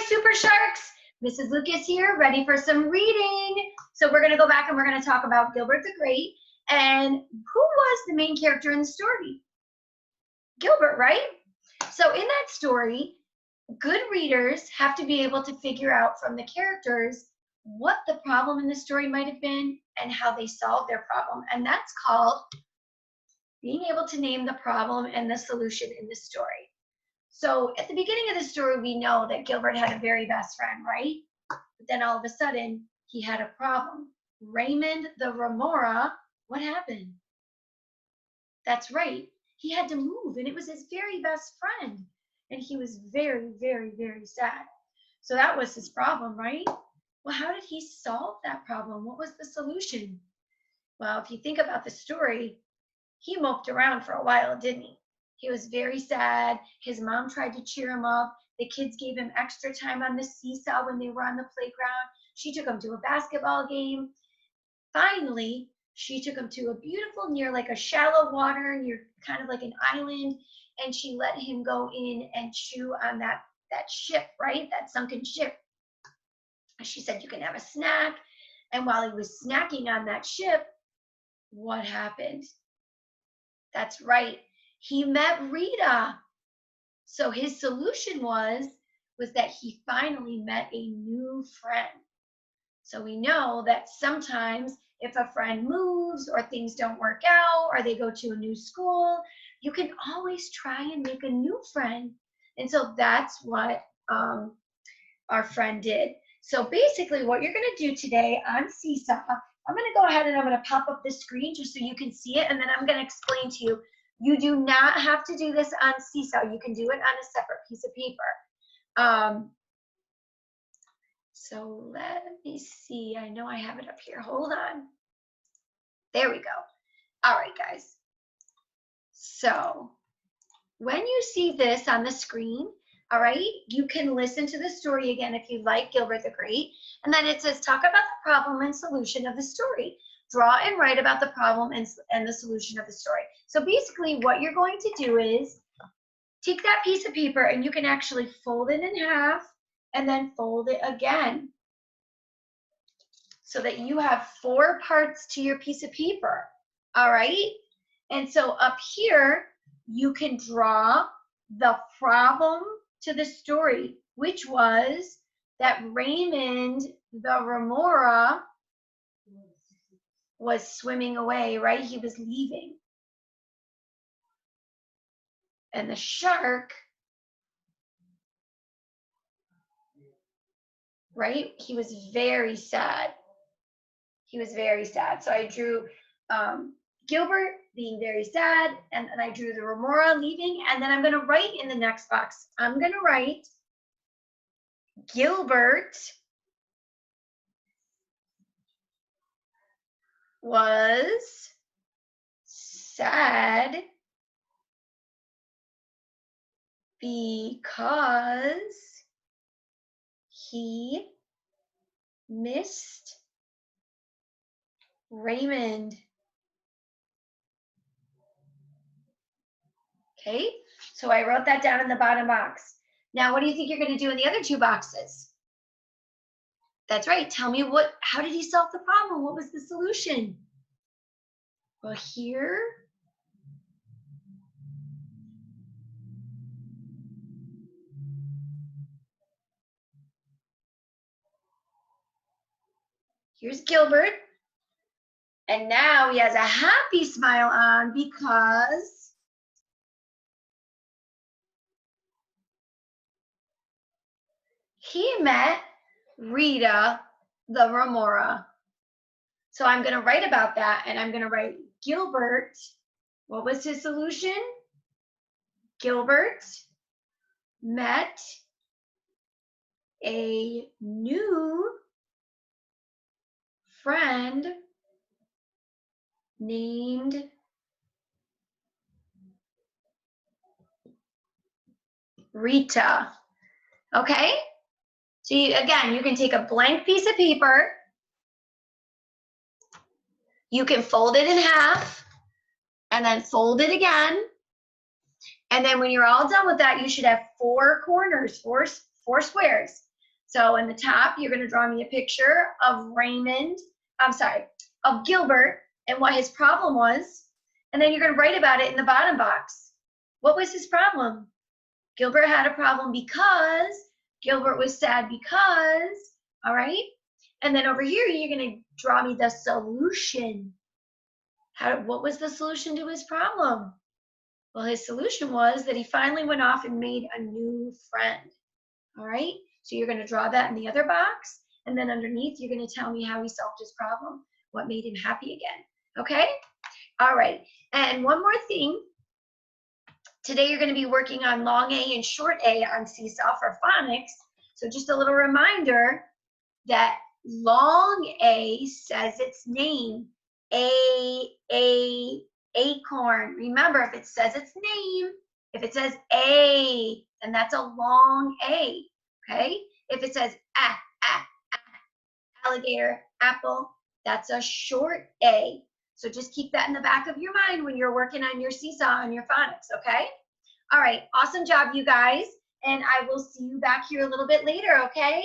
Super Sharks. Mrs. Lucas here, ready for some reading. So we're going to go back and we're going to talk about Gilbert the Great. And who was the main character in the story? Gilbert, right? So in that story, good readers have to be able to figure out from the characters what the problem in the story might have been and how they solved their problem. And that's called being able to name the problem and the solution in the story. So at the beginning of the story, we know that Gilbert had a very best friend, right? But then all of a sudden, he had a problem. Raymond the Remora, what happened? That's right. He had to move, and it was his very best friend. And he was very, very, very sad. So that was his problem, right? Well, how did he solve that problem? What was the solution? Well, if you think about the story, he moped around for a while, didn't he? He was very sad. His mom tried to cheer him up. The kids gave him extra time on the seesaw when they were on the playground. She took him to a basketball game. Finally, she took him to a beautiful, near like a shallow water, near kind of like an island, and she let him go in and chew on that ship, right? That sunken ship. She said, you can have a snack. And while he was snacking on that ship, what happened? That's right. He met Rita. So his solution was that he finally met a new friend. So we know that sometimes if a friend moves or things don't work out or they go to a new school, you can always try and make a new friend. And so that's what our friend did. So basically what you're going to do today on Seesaw, I'm going to go ahead and I'm going to pop up the screen just so you can see it, and then I'm going to explain to you. You do not have to do this on Seesaw. You can do it on a separate piece of paper. So let me see. I know I have it up here. Hold on. There we go. All right, guys. So when you see this on the screen, all right, you can listen to the story again if you like Gilbert the Great. And then it says, talk about the problem and solution of the story. Draw and write about the problem and the solution of the story. So basically what you're going to do is take that piece of paper and you can actually fold it in half and then fold it again so that you have 4 parts to your piece of paper. All right. And so up here, you can draw the problem to the story, which was that Raymond the Remora was swimming away, right? He was leaving. And the shark, right? He was very sad. He was very sad. So I drew Gilbert being very sad, and I drew the Remora leaving, and then I'm going to write in the next box. I'm going to write Gilbert was sad because he missed Raymond. Okay, so I wrote that down in the bottom box. Now, what do you think you're going to do in the other 2 boxes? That's right. Tell me how did he solve the problem? What was the solution? Well, here's Gilbert. And now he has a happy smile on because he met Rita the Remora. So I'm going to write about that, and I'm going to write Gilbert. What was his solution? Gilbert met a new friend named Rita. Okay? So again, you can take a blank piece of paper. You can fold it in half and then fold it again. And then when you're all done with that, you should have 4 corners, four squares. So in the top, you're going to draw me a picture of of Gilbert and what his problem was. And then you're going to write about it in the bottom box. What was his problem? Gilbert had a problem because, Gilbert was sad because, all right? And then over here, you're going to draw me the solution. What was the solution to his problem? Well, his solution was that he finally went off and made a new friend. All right? So you're going to draw that in the other box. And then underneath, you're going to tell me how he solved his problem, what made him happy again. Okay? All right. And one more thing. Today, you're going to be working on long A and short A on Seesaw for phonics. So just a little reminder that long A says its name. Acorn. Remember, if it says its name, if it says A, then that's a long A, okay? If it says alligator, apple, that's a short A. So just keep that in the back of your mind when you're working on your Seesaw and your phonics, okay? All right, awesome job, you guys. And I will see you back here a little bit later, okay?